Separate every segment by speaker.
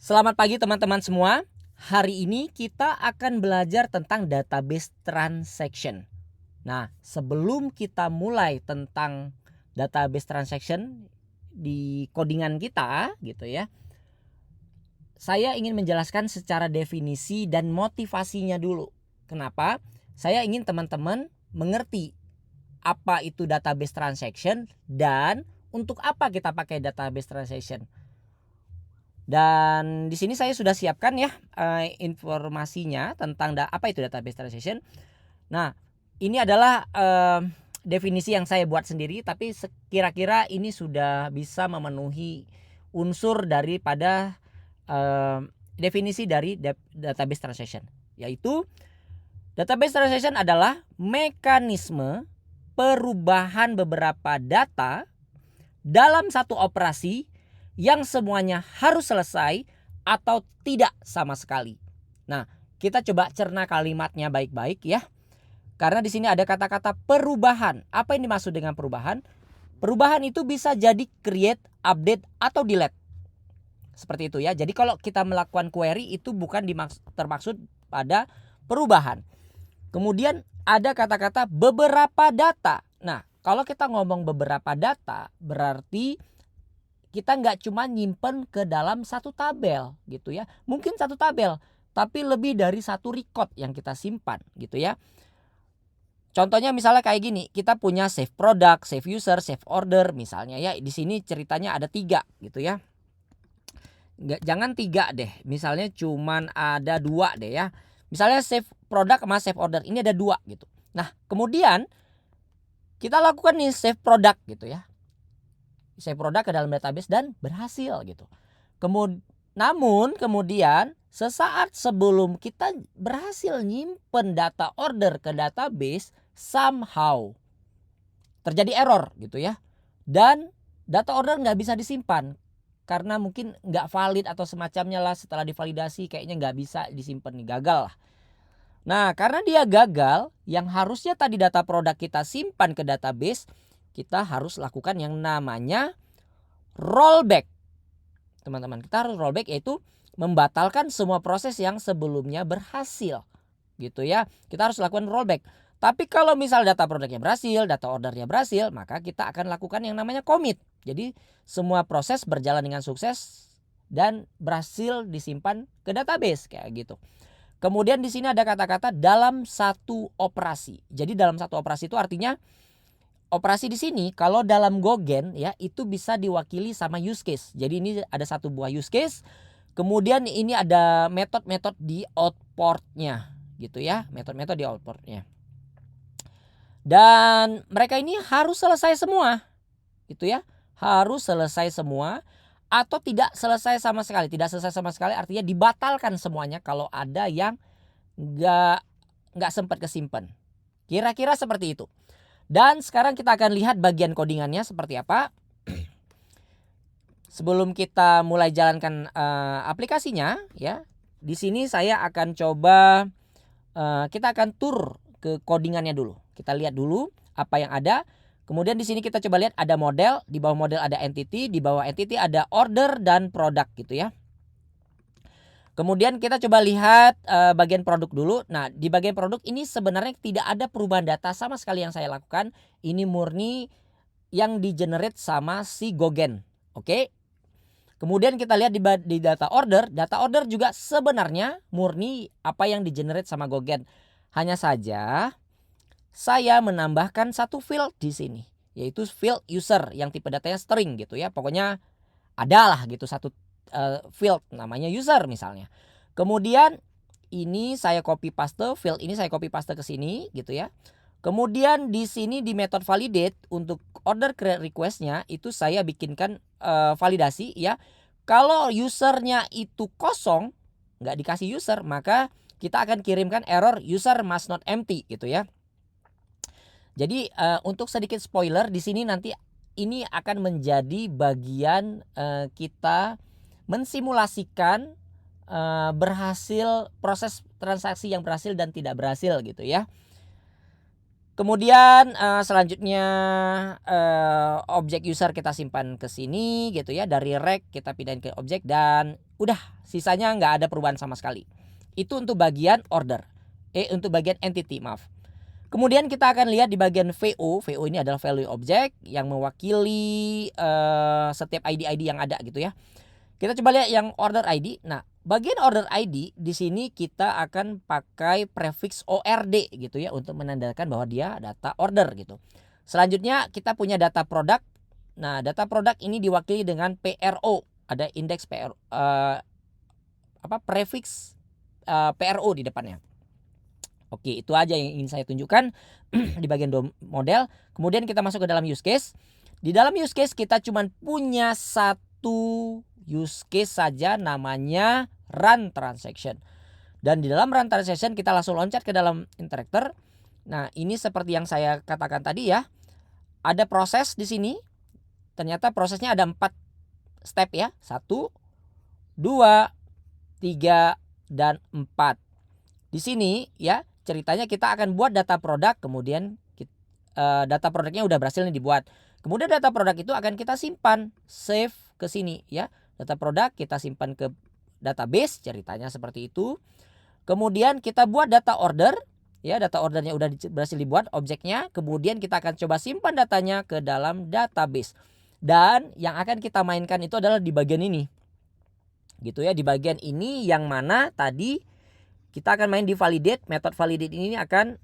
Speaker 1: Selamat pagi teman-teman semua. Hari ini kita akan belajar tentang database transaction. Nah, sebelum kita mulai tentang database transaction di codingan kita gitu ya, saya ingin menjelaskan secara definisi dan motivasinya dulu. Kenapa? Saya ingin teman-teman mengerti apa itu database transaction dan untuk apa kita pakai database transaction. Dan di sini saya sudah siapkan ya informasinya tentang apa itu database transaction. Nah, ini adalah definisi yang saya buat sendiri, tapi kira-kira ini sudah bisa memenuhi unsur daripada definisi dari database transaction, yaitu database transaction adalah mekanisme perubahan beberapa data dalam satu operasi yang semuanya harus selesai atau tidak sama sekali. Nah, kita coba cerna kalimatnya baik-baik ya. Karena di sini ada kata-kata perubahan. Apa yang dimaksud dengan perubahan? Perubahan itu bisa jadi create, update, atau delete. Seperti itu ya. Jadi kalau kita melakukan query itu bukan termaksud pada perubahan. Kemudian ada kata-kata beberapa data. Nah, kalau kita ngomong beberapa data berarti kita nggak cuma nyimpen ke dalam satu tabel gitu ya. Mungkin satu tabel, tapi lebih dari satu record yang kita simpan gitu ya. Contohnya misalnya kayak gini, kita punya save product, save user, save order misalnya ya. Di sini ceritanya ada 3 gitu ya. Jangan 3 deh, misalnya cuman ada 2 deh ya. Misalnya save product sama save order, ini ada 2 gitu. Nah kemudian kita lakukan nih save product gitu ya. Save produk ke dalam database dan berhasil gitu. Namun kemudian sesaat sebelum kita berhasil nyimpen data order ke database, somehow terjadi error gitu ya. Dan data order nggak bisa disimpan karena mungkin nggak valid atau semacamnya lah, setelah divalidasi kayaknya nggak bisa disimpan nih, gagal lah. Nah karena dia gagal, yang harusnya tadi data produk kita simpan ke database, kita harus lakukan yang namanya rollback. Teman-teman, kita harus rollback, yaitu membatalkan semua proses yang sebelumnya berhasil gitu ya. Kita harus lakukan rollback. Tapi kalau misal data produknya berhasil, data ordernya berhasil, maka kita akan lakukan yang namanya commit. Jadi semua proses berjalan dengan sukses dan berhasil disimpan ke database kayak gitu. Kemudian di sini ada kata-kata dalam satu operasi. Jadi dalam satu operasi itu artinya operasi di sini kalau dalam Gogen ya itu bisa diwakili sama use case. Jadi ini ada satu buah use case. Kemudian ini ada metode-metode di outputnya gitu ya. Metode-metode di outputnya. Dan mereka ini harus selesai semua gitu ya. Harus selesai semua atau tidak selesai sama sekali. Tidak selesai sama sekali artinya dibatalkan semuanya kalau ada yang nggak sempat kesimpan. Kira-kira seperti itu. Dan sekarang kita akan lihat bagian codingannya seperti apa. Sebelum kita mulai jalankan aplikasinya ya. Di sini saya akan coba kita akan tur ke codingannya dulu. Kita lihat dulu apa yang ada. Kemudian di sini kita coba lihat ada model, di bawah model ada entity, di bawah entity ada order dan product gitu ya. Kemudian kita coba lihat bagian produk dulu. Nah di bagian produk ini sebenarnya tidak ada perubahan data sama sekali yang saya lakukan. Ini murni yang di-generate sama si Gogen. Oke. Kemudian kita lihat di data order. Data order juga sebenarnya murni apa yang di-generate sama Gogen. Hanya saja saya menambahkan satu field di sini. Yaitu field user yang tipe datanya string gitu ya. Pokoknya adalah gitu satu field namanya user misalnya. Kemudian ini saya copy paste, field ini saya copy paste ke sini gitu ya. Kemudian di sini di method validate untuk order create requestnya itu saya bikinkan validasi ya. Kalau usernya itu kosong, nggak dikasih user, maka kita akan kirimkan error user must not empty gitu ya. Jadi untuk sedikit spoiler di sini nanti ini akan menjadi bagian kita mensimulasikan berhasil proses transaksi yang berhasil dan tidak berhasil gitu ya. Kemudian selanjutnya objek user kita simpan ke sini gitu ya, dari rec kita pindahin ke objek dan Udah, sisanya nggak ada perubahan sama sekali. Itu untuk bagian order. Untuk bagian entity, maaf. Kemudian kita akan lihat di bagian VO. VO ini adalah value object yang mewakili setiap ID-ID yang ada gitu ya. Kita coba lihat yang order ID. Nah, bagian order ID di sini kita akan pakai prefix ORD gitu ya untuk menandakan bahwa dia data order gitu. Selanjutnya kita punya data product. Nah, data product ini diwakili dengan PRO. Ada indeks PRO, prefix PRO di depannya. Oke, itu aja yang ingin saya tunjukkan di bagian model. Kemudian kita masuk ke dalam use case. Di dalam use case kita cuma punya satu use case saja, namanya run transaction. Dan di dalam run transaction kita langsung loncat ke dalam interactor. Nah, ini seperti yang saya katakan tadi ya. Ada proses di sini. Ternyata prosesnya ada 4 step ya. 1, 2, 3, dan 4. Di sini ya ceritanya kita akan buat data produk, kemudian data produknya udah berhasil nih dibuat. Kemudian data produk itu akan kita simpan, save ke sini ya. Data produk kita simpan ke database, ceritanya seperti itu. Kemudian kita buat data order ya, data ordernya udah berhasil dibuat objeknya. Kemudian kita akan coba simpan datanya ke dalam database. Dan yang akan kita mainkan itu adalah di bagian ini. Gitu ya, di bagian ini yang mana tadi kita akan main di validate. Metode validate ini akan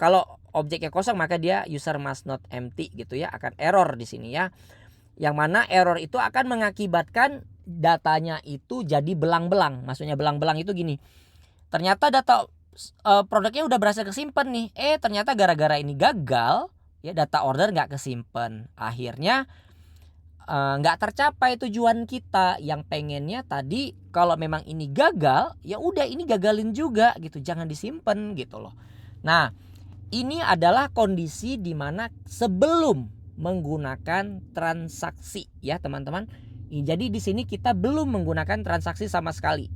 Speaker 1: kalau objeknya kosong maka dia user must not empty gitu ya, akan error di sini ya. Yang mana error itu akan mengakibatkan datanya itu jadi belang-belang. Maksudnya belang-belang itu gini. Ternyata data produknya udah berhasil kesimpan nih. Ternyata gara-gara ini gagal ya, data order nggak kesimpan. Akhirnya nggak tercapai tujuan kita yang pengennya tadi. Kalau memang ini gagal, ya udah ini gagalin juga gitu, jangan disimpan gitu loh. Nah, ini adalah kondisi di mana sebelum menggunakan transaksi ya teman-teman. Jadi di sini kita belum menggunakan transaksi sama sekali.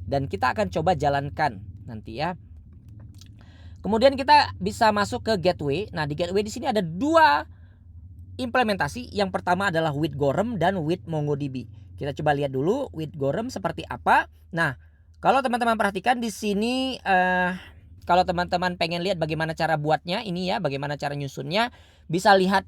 Speaker 1: Dan kita akan coba jalankan nanti ya. Kemudian kita bisa masuk ke gateway. Nah, di gateway di sini ada 2 implementasi. Yang pertama adalah with Gorem dan with MongoDB. Kita coba lihat dulu with Gorem seperti apa. Nah, kalau teman-teman perhatikan di sini kalau teman-teman pengen lihat bagaimana cara buatnya ini ya, bagaimana cara nyusunnya, bisa lihat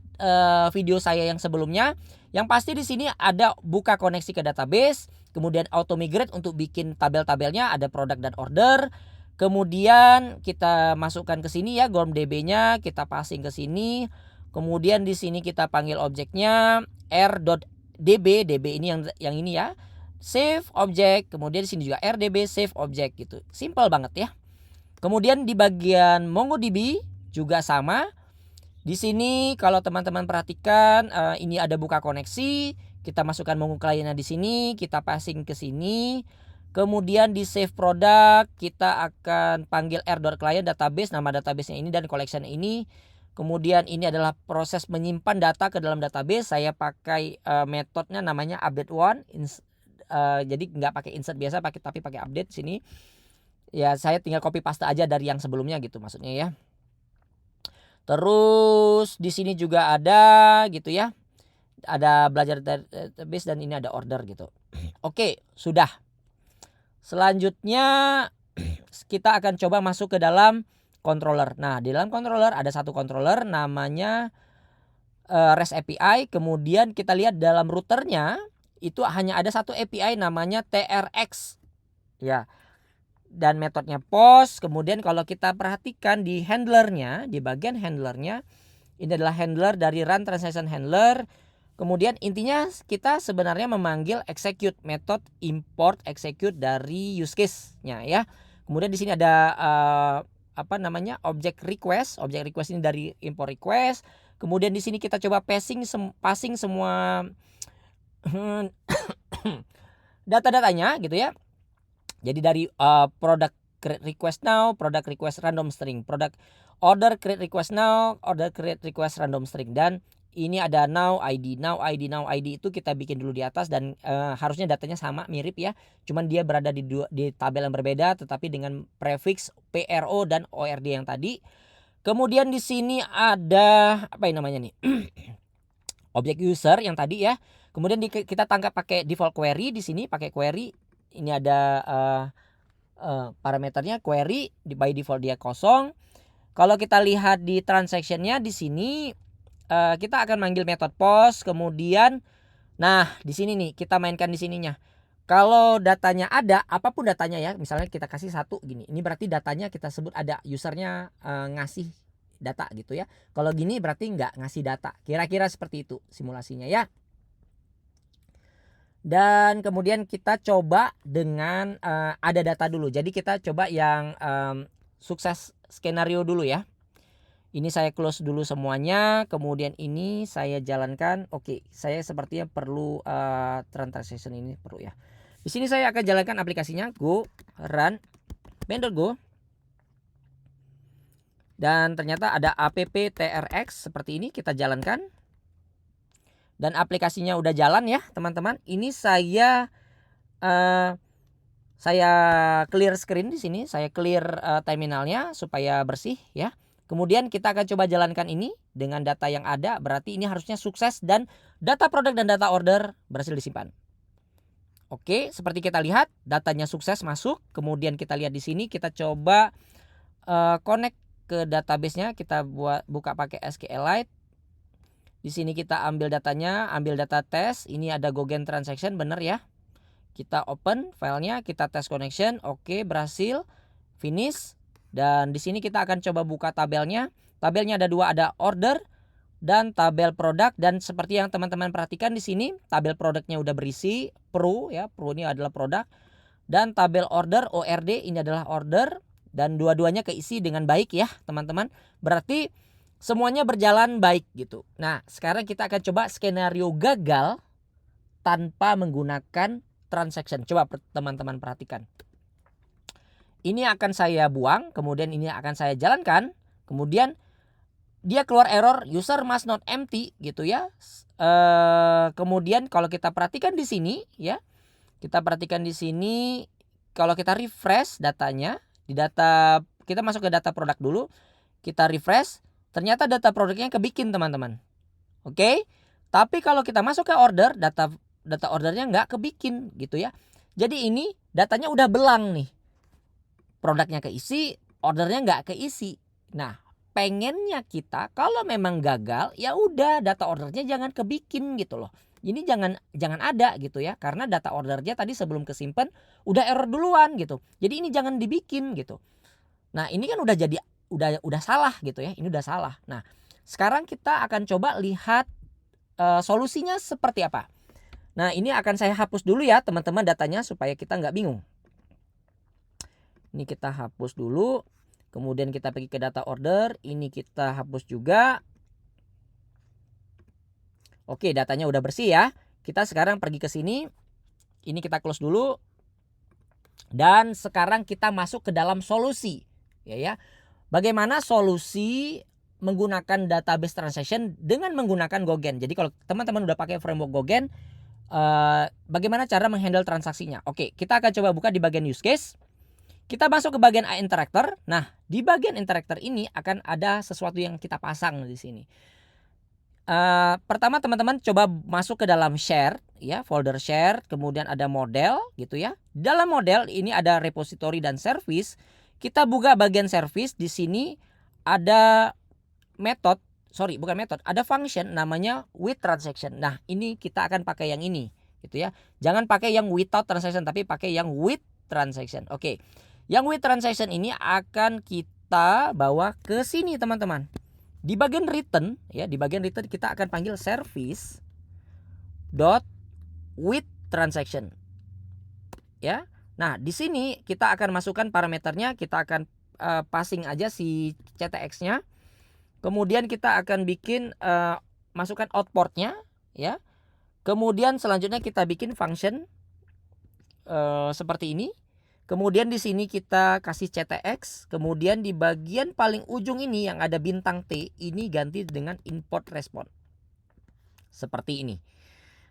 Speaker 1: video saya yang sebelumnya. Yang pasti di sini ada buka koneksi ke database, kemudian auto migrate untuk bikin tabel-tabelnya, ada product dan order. Kemudian kita masukkan ke sini ya goremdb-nya, kita passing ke sini. Kemudian di sini kita panggil objeknya r.db, db ini yang ini ya. Save object, kemudian di sini juga rdb save object gitu. Simple banget ya. Kemudian di bagian MongoDB juga sama. Di sini kalau teman-teman perhatikan ini ada buka koneksi, kita masukkan Mongo client di sini, kita passing ke sini. Kemudian di save product kita akan panggil r.client database, nama database-nya ini dan collection ini. Kemudian ini adalah proses menyimpan data ke dalam database. Saya pakai metodenya namanya update one. Jadi nggak pakai insert biasa, tapi pakai update sini. Ya saya tinggal copy paste aja dari yang sebelumnya gitu maksudnya ya. Terus di sini juga ada gitu ya. Ada belajar database dan ini ada order gitu. Oke, sudah. Selanjutnya kita akan coba masuk ke dalam controller. Nah, di dalam controller ada satu controller namanya REST API. Kemudian kita lihat dalam routernya itu hanya ada satu API namanya TRX. Ya. Dan metodenya post. Kemudian kalau kita perhatikan di handlernya, di bagian handlernya, ini adalah handler dari run transaction handler. Kemudian intinya kita sebenarnya memanggil execute, metode import execute dari use case-nya ya. Kemudian di sini ada object request. Object request ini dari import request. Kemudian di sini kita coba passing semua data-datanya gitu ya. Jadi dari product create request now, product request random string, product order create request now, order create request random string, dan ini ada now ID itu kita bikin dulu di atas dan harusnya datanya sama mirip ya. Cuman dia berada di tabel yang berbeda tetapi dengan prefix PRO dan ORD yang tadi. Kemudian di sini ada apa yang namanya nih? Objek user yang tadi ya. Kemudian kita tangkap pakai default query di sini, pakai query. Ini ada parameternya query, by default dia kosong. Kalau kita lihat di transactionnya di sini kita akan manggil method post, kemudian nah di sini nih kita mainkan di sininya. Kalau datanya ada, apapun datanya ya, misalnya kita kasih 1 gini, ini berarti datanya kita sebut ada, usernya ngasih data gitu ya. Kalau gini berarti nggak ngasih data, kira-kira seperti itu simulasinya ya. Dan kemudian kita coba dengan ada data dulu. Jadi kita coba yang sukses skenario dulu ya. Ini saya close dulu semuanya, kemudian ini saya jalankan. Oke, saya sepertinya perlu transaction ini perlu ya. Di sini saya akan jalankan aplikasinya, go run main.go. Dan ternyata ada app trx seperti ini, kita jalankan. Dan aplikasinya udah jalan ya, teman-teman. Ini saya clear screen di sini, saya clear terminalnya supaya bersih ya. Kemudian kita akan coba jalankan ini dengan data yang ada, berarti ini harusnya sukses dan data produk dan data order berhasil disimpan. Oke, seperti kita lihat datanya sukses masuk. Kemudian kita lihat di sini, kita coba connect ke database-nya, kita buka pakai SQLite. Di sini kita ambil datanya, ambil data tes. Ini ada Gogen transaction, bener ya. Kita open filenya, kita tes connection, oke berhasil, finish. Dan di sini kita akan coba buka tabelnya. Tabelnya ada 2, ada order dan tabel produk. Dan seperti yang teman-teman perhatikan di sini, tabel produknya udah berisi pro ya, pro ini adalah produk. Dan tabel order ORD ini adalah order, dan dua-duanya keisi dengan baik ya teman-teman. Berarti semuanya berjalan baik gitu. Nah sekarang kita akan coba skenario gagal tanpa menggunakan transaction. Coba teman-teman perhatikan. Ini akan saya buang, kemudian ini akan saya jalankan, kemudian dia keluar error user must not empty gitu ya. Kemudian kalau kita perhatikan di sini ya, kita perhatikan di sini kalau kita refresh datanya, di data kita masuk ke data produk dulu, kita refresh, ternyata data produknya kebikin teman-teman. Oke? Tapi kalau kita masuk ke order, data ordernya nggak kebikin gitu ya. Jadi ini datanya udah belang nih. Produknya keisi, ordernya nggak keisi. Nah, pengennya kita kalau memang gagal ya udah data ordernya jangan kebikin gitu loh. Ini jangan ada gitu ya, karena data ordernya tadi sebelum kesimpan udah error duluan gitu. Jadi ini jangan dibikin gitu. Nah, ini kan udah jadi udah salah gitu ya. Ini udah salah. Nah, sekarang kita akan coba lihat solusinya seperti apa. Nah, ini akan saya hapus dulu ya teman-teman datanya supaya kita nggak bingung. Ini kita hapus dulu. Kemudian kita pergi ke data order. Ini kita hapus juga. Oke, datanya udah bersih ya. Kita sekarang pergi ke sini. Ini kita close dulu. Dan sekarang kita masuk ke dalam solusi. Ya. Bagaimana solusi menggunakan database transaction dengan menggunakan Gogen. Jadi kalau teman-teman udah pakai framework Gogen, bagaimana cara menghandle transaksinya. Oke, kita akan coba buka di bagian use case. Kita masuk ke bagian interactor. Nah, di bagian interactor ini akan ada sesuatu yang kita pasang di sini. Pertama teman-teman coba masuk ke dalam share ya, folder share, kemudian ada model gitu ya. Dalam model ini ada repository dan service. Kita buka bagian service, di sini ada ada function namanya with transaction. Nah, ini kita akan pakai yang ini gitu ya. Jangan pakai yang without transaction tapi pakai yang with transaction. Oke. Yang with transaction ini akan kita bawa ke sini teman-teman. Di bagian return ya, di bagian return kita akan panggil service dot with transaction. Ya. Nah, di sini kita akan masukkan parameternya, kita akan passing aja si CTX-nya. Kemudian kita akan bikin masukkan outputnya ya. Kemudian selanjutnya kita bikin function seperti ini. Kemudian di sini kita kasih CTX, kemudian di bagian paling ujung ini yang ada bintang T ini ganti dengan import response. Seperti ini.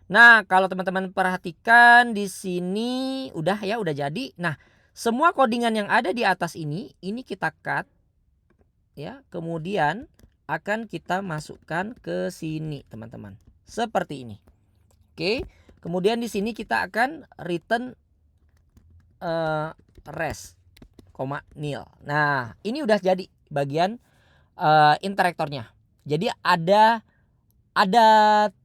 Speaker 1: Nah, kalau teman-teman perhatikan di sini udah jadi. Nah, semua codingan yang ada di atas ini kita cut ya. Kemudian akan kita masukkan ke sini, teman-teman. Seperti ini. Oke. Kemudian di sini kita akan return res, nil. Nah, ini udah jadi bagian interaktornya. Jadi ada 3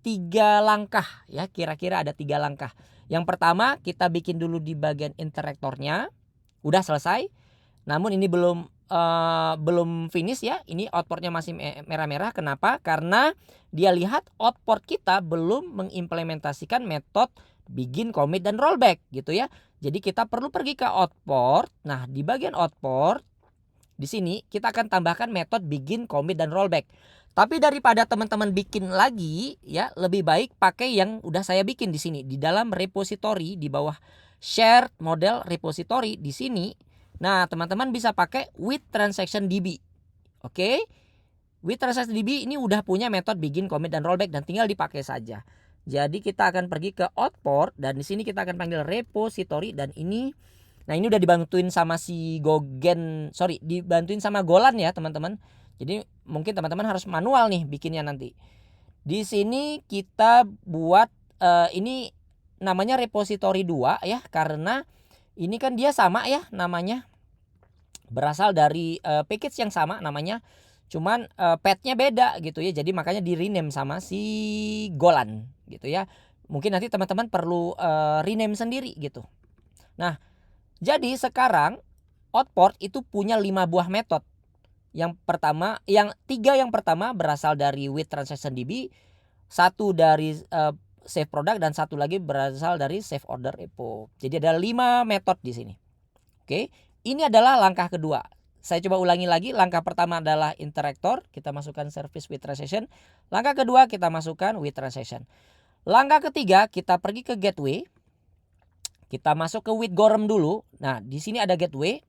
Speaker 1: langkah ya, kira-kira ada 3 langkah. Yang pertama kita bikin dulu di bagian interaktornya. Udah selesai. Namun ini belum finish ya. Ini outputnya masih merah-merah. Kenapa? Karena dia lihat output kita belum mengimplementasikan metode begin, commit, dan rollback gitu ya. Jadi kita perlu pergi ke output. Nah, di bagian output di sini kita akan tambahkan metode begin, commit, dan rollback. Tapi daripada teman-teman bikin lagi ya, lebih baik pakai yang udah saya bikin di sini di dalam repository di bawah shared model repository di sini. Nah, teman-teman bisa pakai with transaction DB. Oke. With transaction DB ini udah punya metode begin, commit, dan rollback dan tinggal dipakai saja. Jadi kita akan pergi ke output dan di sini kita akan panggil repository dan ini, nah ini udah dibantuin sama si dibantuin sama Golan ya teman-teman. Jadi mungkin teman-teman harus manual nih bikinnya nanti. Di sini kita buat ini namanya repository 2 ya, karena ini kan dia sama ya namanya. Berasal dari package yang sama namanya, cuman pathnya beda gitu ya. Jadi makanya di rename sama si Golan gitu ya. Mungkin nanti teman-teman perlu rename sendiri gitu. Nah, jadi sekarang output itu punya 5 buah metode. Yang pertama, yang 3 yang pertama berasal dari with transaction DB, 1 dari save product dan 1 lagi berasal dari save order repo. Jadi ada 5 metode di sini. Oke. Ini adalah langkah kedua. Saya coba ulangi lagi. Langkah pertama adalah interactor. Kita masukkan service with transaction. Langkah kedua kita masukkan with transaction. Langkah ketiga kita pergi ke gateway. Kita masuk ke with Gorem dulu. Nah, di sini ada gateway.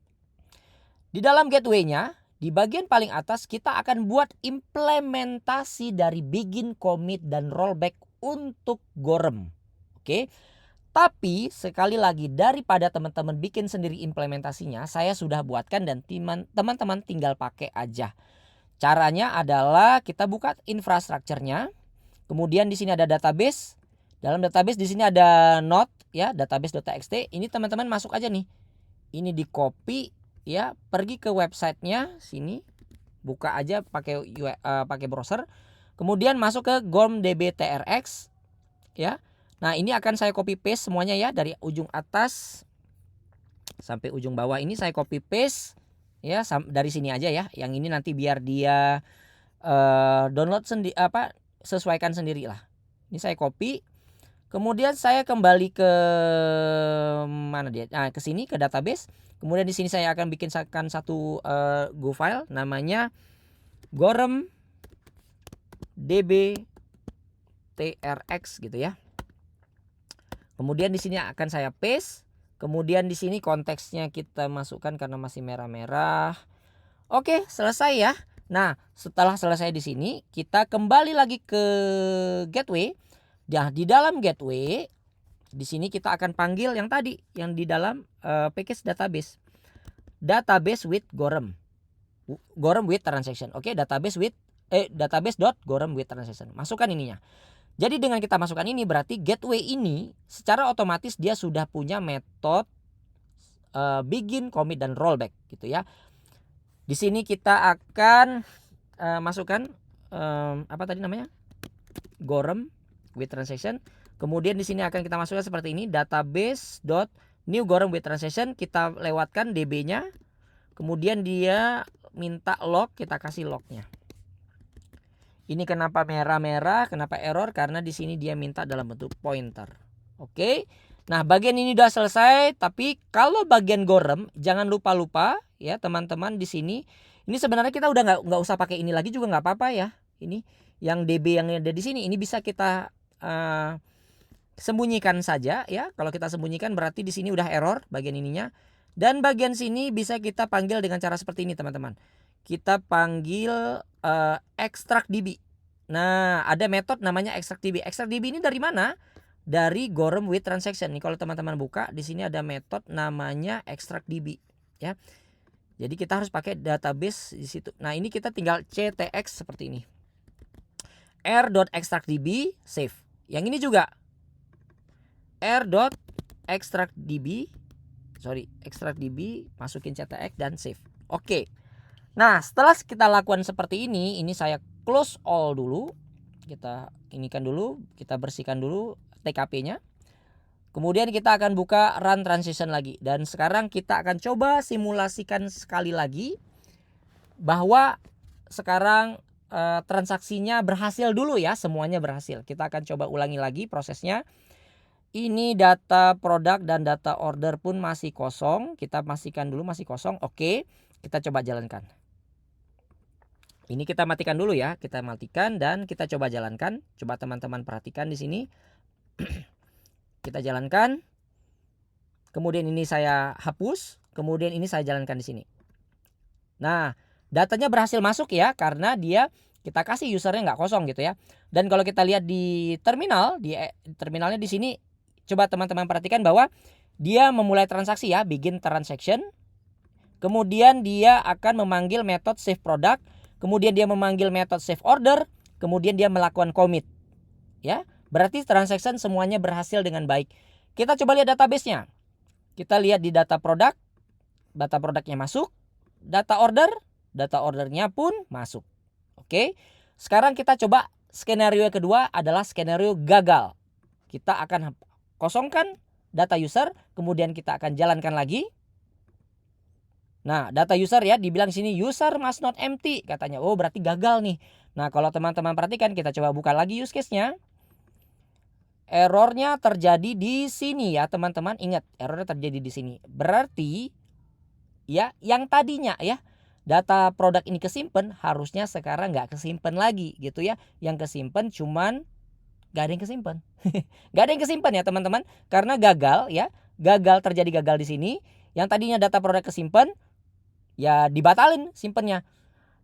Speaker 1: Di dalam gateway-nya, di bagian paling atas kita akan buat implementasi dari begin, commit, dan rollback untuk Gorem. Oke. Tapi sekali lagi daripada teman-teman bikin sendiri implementasinya, saya sudah buatkan dan teman-teman tinggal pakai aja. Caranya adalah kita buka infrastrukturnya. Kemudian di sini ada database. Dalam database di sini ada node ya, database.txt. Ini teman-teman masuk aja nih. Ini di copy ya, pergi ke websitenya sini. Buka aja pakai browser. Kemudian masuk ke gormdb.trx ya. Nah, ini akan saya copy paste semuanya ya, dari ujung atas sampai ujung bawah ini saya copy paste ya, dari sini aja ya. Yang ini nanti biar dia download sendiri sesuaikan sendiri lah. Ini saya copy. Kemudian saya kembali ke mana dia? Nah, ke sini ke database. Kemudian di sini saya akan bikinkan satu Go file namanya gorem db trx gitu ya. Kemudian di sini akan saya paste. Kemudian di sini konteksnya kita masukkan karena masih merah-merah. Oke, selesai ya. Nah, setelah selesai di sini, kita kembali lagi ke gateway. Nah, di dalam gateway, di sini kita akan panggil yang tadi, yang di dalam package database. Database with Gorem. Gorem with transaction. Oke, database.gorem with transaction. Masukkan ininya. Jadi dengan kita masukkan ini berarti gateway ini secara otomatis dia sudah punya metode begin, commit, dan rollback gitu ya. Di sini kita akan masukkan apa tadi namanya? Gorem with transaction. Kemudian di sini akan kita masukkan seperti ini, database.new gorem with transaction. Kita lewatkan db-nya. Kemudian dia minta log, kita kasih lognya. Ini kenapa merah-merah, kenapa error? Karena di sini dia minta dalam bentuk pointer. Oke. Nah, bagian ini udah selesai, tapi kalau bagian Gorem jangan lupa ya teman-teman di sini. Ini sebenarnya kita udah nggak usah pakai ini lagi juga nggak apa-apa ya. Ini yang DB yang ada di sini ini bisa kita sembunyikan saja ya. Kalau kita sembunyikan berarti di sini udah error bagian ininya. Dan bagian sini bisa kita panggil dengan cara seperti ini teman-teman. Kita panggil extract DB. Nah, ada metode namanya extract DB. Extract DB ini dari mana? Dari Gorem with transaction. Nih kalau teman-teman buka di sini ada metode namanya extract DB ya. Jadi kita harus pakai database di situ. Nah, ini kita tinggal ctx seperti ini. r.extractdb save. Yang ini juga extract db, masukin ctx dan save. Oke. Nah, setelah kita lakukan seperti ini saya close all dulu. Kita inikan dulu, kita bersihkan dulu TKP-nya. Kemudian kita akan buka run transition lagi. Dan sekarang kita akan coba simulasikan sekali lagi bahwa sekarang transaksinya berhasil dulu ya, semuanya berhasil. Kita akan coba ulangi lagi prosesnya. Ini data produk dan data order pun masih kosong. Kita pastikan dulu masih kosong. Oke, kita coba jalankan. Ini kita matikan dulu ya. Kita matikan dan kita coba jalankan. Coba teman-teman perhatikan di sini. Kita jalankan. Kemudian ini saya hapus. Kemudian ini saya jalankan di sini. Nah, datanya berhasil masuk ya, karena kita kasih usernya nggak kosong gitu ya. Dan kalau kita lihat di terminal, terminalnya di sini, coba teman-teman perhatikan bahwa dia memulai transaksi ya, begin transaction. Kemudian dia akan memanggil method save product, kemudian dia memanggil method save order, kemudian dia melakukan commit. Ya, berarti transaction semuanya berhasil dengan baik. Kita coba lihat database-nya. Kita lihat di data produk, data produknya masuk, data ordernya pun masuk. Oke. Sekarang kita coba skenario kedua adalah skenario gagal. Kita akan kosongkan data user, kemudian kita akan jalankan lagi. Nah, data user ya, dibilang sini user must not empty katanya. Oh, berarti gagal nih. Nah, kalau teman-teman perhatikan, kita coba buka lagi use case-nya. Errornya terjadi di sini ya, teman-teman. Ingat, errornya terjadi di sini. Berarti ya, yang tadinya ya data produk ini kesimpan, harusnya sekarang nggak kesimpan lagi gitu ya. Yang kesimpan cuman nggak ada yang kesimpan. Nggak ada yang kesimpan ya teman-teman, karena gagal ya. Terjadi gagal di sini. Yang tadinya data produk kesimpan ya dibatalin simpennya.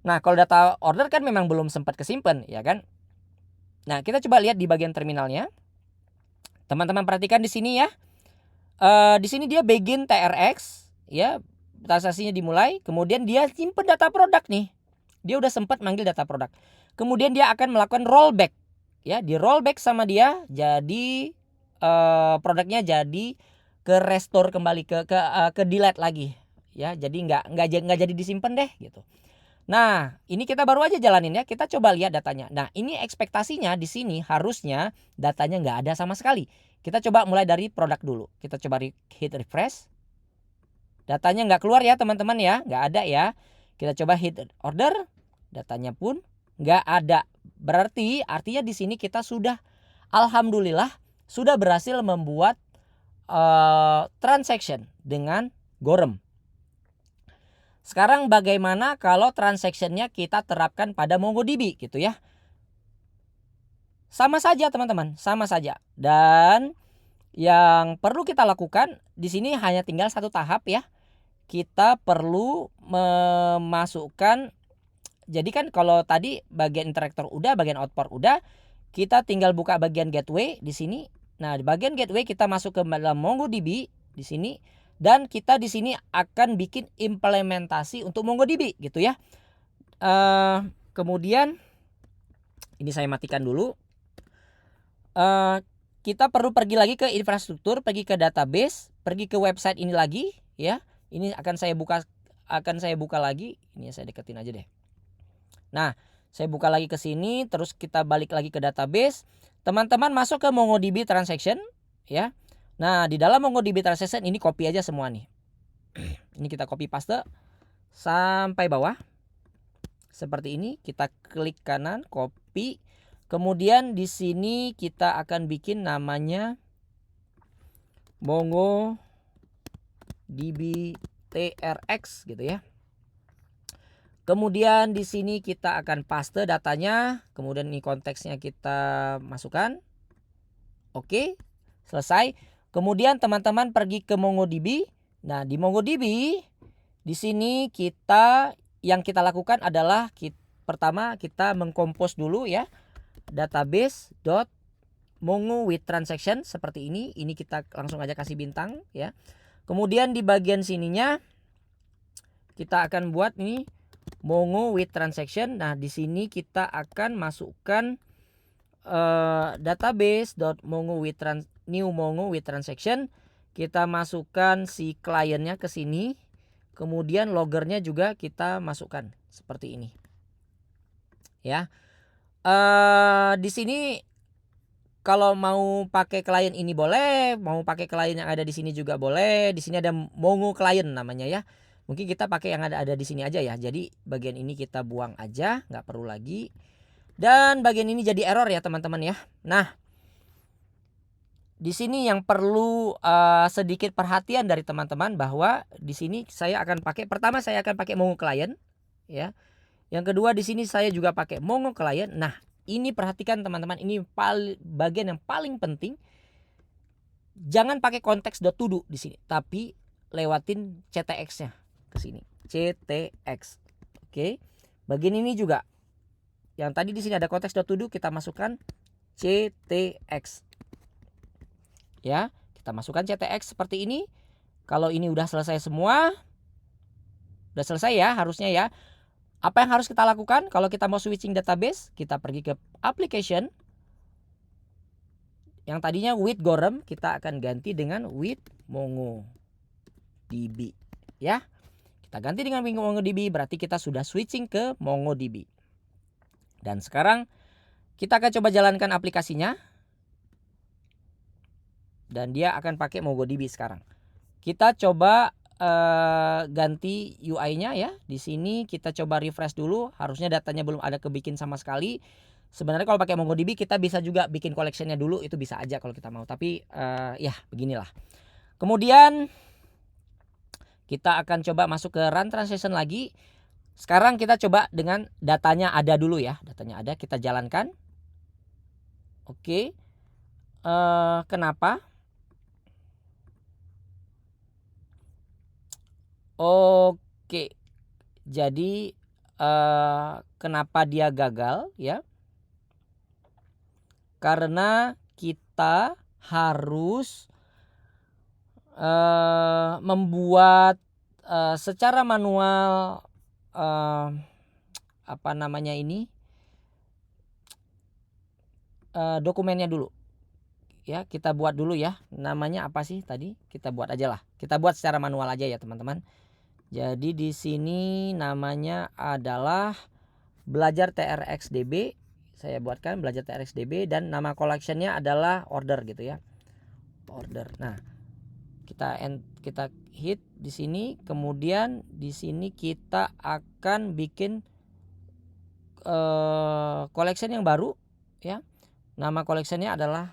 Speaker 1: Nah, kalau data order kan memang belum sempat kesimpan ya kan. Nah, kita coba lihat di bagian terminalnya. Teman-teman perhatikan di sini ya. Di sini dia begin TRX ya. Transaksinya dimulai, kemudian dia simpan data produk nih. Dia udah sempat manggil data produk. Kemudian dia akan melakukan rollback. Ya, di rollback sama dia, jadi produknya jadi ke restore kembali ke delete lagi. Ya, jadi nggak jadi disimpan deh gitu. Nah, ini kita baru aja jalanin ya. Kita coba lihat datanya. Nah, ini ekspektasinya di sini harusnya datanya nggak ada sama sekali. Kita coba mulai dari produk dulu. Kita coba hit refresh. Datanya nggak keluar ya teman-teman ya, nggak ada ya. Kita coba hit order, datanya pun nggak ada. Berarti artinya di sini kita sudah, alhamdulillah, sudah berhasil membuat transaction dengan Gorem. Sekarang bagaimana kalau transactionnya kita terapkan pada MongoDB gitu ya? Sama saja teman-teman, sama saja. Dan yang perlu kita lakukan di sini hanya tinggal satu tahap ya. Kita perlu memasukkan, jadi kan kalau tadi bagian interaktor udah, bagian output udah, kita tinggal buka bagian gateway di sini. Nah, di bagian gateway kita masuk ke dalam MongoDB di sini, dan kita di sini akan bikin implementasi untuk MongoDB gitu ya. Kemudian ini saya matikan dulu. Kita perlu pergi lagi ke infrastruktur, pergi ke database, pergi ke website ini lagi ya. Ini akan saya buka lagi. Ini saya deketin aja deh. Nah, saya buka lagi ke sini, terus kita balik lagi ke database. Teman-teman masuk ke MongoDB transaction ya. Nah, di dalam MongoDB transaction ini copy aja semua nih. Ini kita copy paste sampai bawah. Seperti ini, kita klik kanan, copy. Kemudian di sini kita akan bikin namanya MongoDB TRX gitu ya. Kemudian di sini kita akan paste datanya, kemudian ini konteksnya kita masukkan. Oke, selesai. Kemudian teman-teman pergi ke MongoDB. Nah, di MongoDB di sini yang kita lakukan adalah pertama kita mengkompos dulu ya. Database.mongo with transaction seperti ini. Ini kita langsung aja kasih bintang ya. Kemudian di bagian sininya kita akan buat ini Mongo with transaction. Nah, di sini kita akan masukkan database.mongo with new Mongo with transaction. Kita masukkan si kliennya ke sini. Kemudian loggernya juga kita masukkan seperti ini. Ya. Di sini kalau mau pakai klien ini boleh, mau pakai klien yang ada di sini juga boleh. Di sini ada Mongo klien namanya ya. Mungkin kita pakai yang ada di sini aja ya. Jadi bagian ini kita buang aja, nggak perlu lagi. Dan bagian ini jadi error ya teman-teman ya. Nah, di sini yang perlu sedikit perhatian dari teman-teman bahwa di sini saya akan pakai, pertama saya akan pakai Mongo client ya. Yang kedua di sini saya juga pakai Mongo client. Nah, ini perhatikan teman-teman, ini bagian yang paling penting. Jangan pakai konteks.todo di sini, tapi lewatin CTX-nya ke sini. CTX. Oke. Bagian ini juga. Yang tadi di sini ada konteks.todo, kita masukkan CTX. Ya, kita masukkan CTX seperti ini. Kalau ini udah selesai semua, udah selesai ya harusnya ya. Apa yang harus kita lakukan? Kalau kita mau switching database, kita pergi ke application. Yang tadinya with Gorem, kita akan ganti dengan with MongoDB. Ya, kita ganti dengan MongoDB, berarti kita sudah switching ke MongoDB. Dan sekarang kita akan coba jalankan aplikasinya. Dan dia akan pakai MongoDB sekarang. Kita coba ganti UI-nya ya. Di sini kita coba refresh dulu. Harusnya datanya belum ada kebikin sama sekali. Sebenarnya kalau pakai MongoDB kita bisa juga bikin collection-nya dulu. Itu bisa aja kalau kita mau. Tapi ya beginilah. Kemudian kita akan coba masuk ke run transaction lagi. Sekarang kita coba dengan datanya ada dulu ya. Datanya ada, kita jalankan. Oke. Kenapa? Oke, jadi kenapa dia gagal ya? Karena kita harus membuat secara manual apa namanya ini dokumennya dulu. Ya, kita buat dulu ya. Namanya apa sih tadi? Kita buat aja lah. Kita buat secara manual aja ya teman-teman. Jadi di sini namanya adalah belajar TRXDB. Saya buatkan belajar TRXDB dan nama collectionnya adalah order gitu ya. Order. Nah, kita hit di sini. Kemudian di sini kita akan bikin collection yang baru ya. Nama collectionnya adalah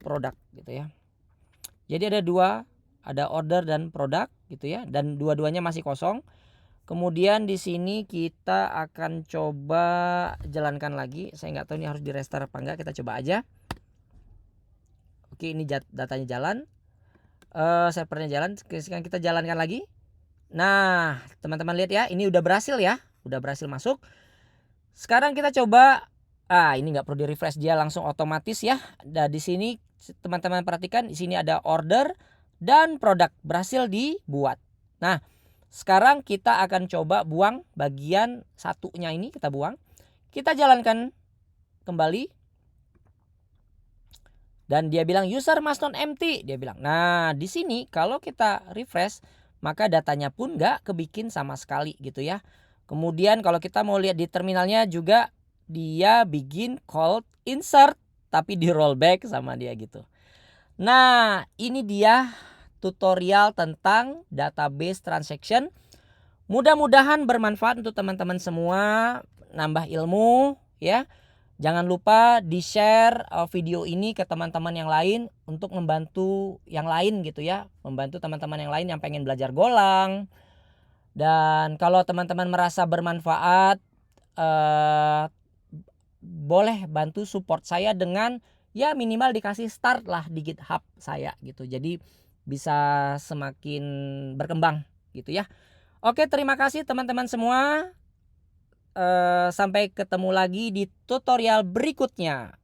Speaker 1: produk gitu ya. Jadi ada dua, ada order dan produk gitu ya, dan dua-duanya masih kosong. Kemudian di sini kita akan coba jalankan lagi. Saya nggak tahu ini harus di restart apa enggak, kita coba aja. Oke, ini datanya jalan, servernya jalan. Sekarang kita jalankan lagi. Nah, teman-teman lihat ya, ini udah berhasil ya, udah berhasil masuk. Sekarang kita coba. Ini nggak perlu di refresh, dia langsung otomatis ya. Dan di sini teman-teman perhatikan, di sini ada order dan produk berhasil dibuat. Nah, sekarang kita akan coba buang bagian satunya ini, kita buang. Kita jalankan kembali. Dan dia bilang user must not empty, dia bilang. Nah, di sini kalau kita refresh, maka datanya pun nggak kebikin sama sekali gitu ya. Kemudian kalau kita mau lihat di terminalnya juga, dia bikin call insert tapi di rollback sama dia gitu. Nah, ini dia tutorial tentang database transaction. Mudah-mudahan bermanfaat untuk teman-teman semua, nambah ilmu ya. Jangan lupa di-share video ini ke teman-teman yang lain untuk membantu yang lain gitu ya. Membantu teman-teman yang lain yang pengen belajar Golang. Dan kalau teman-teman merasa bermanfaat, boleh bantu support saya dengan ya minimal dikasih start lah di GitHub saya gitu. Jadi bisa semakin berkembang gitu ya. Oke, terima kasih teman-teman semua. Sampai ketemu lagi di tutorial berikutnya.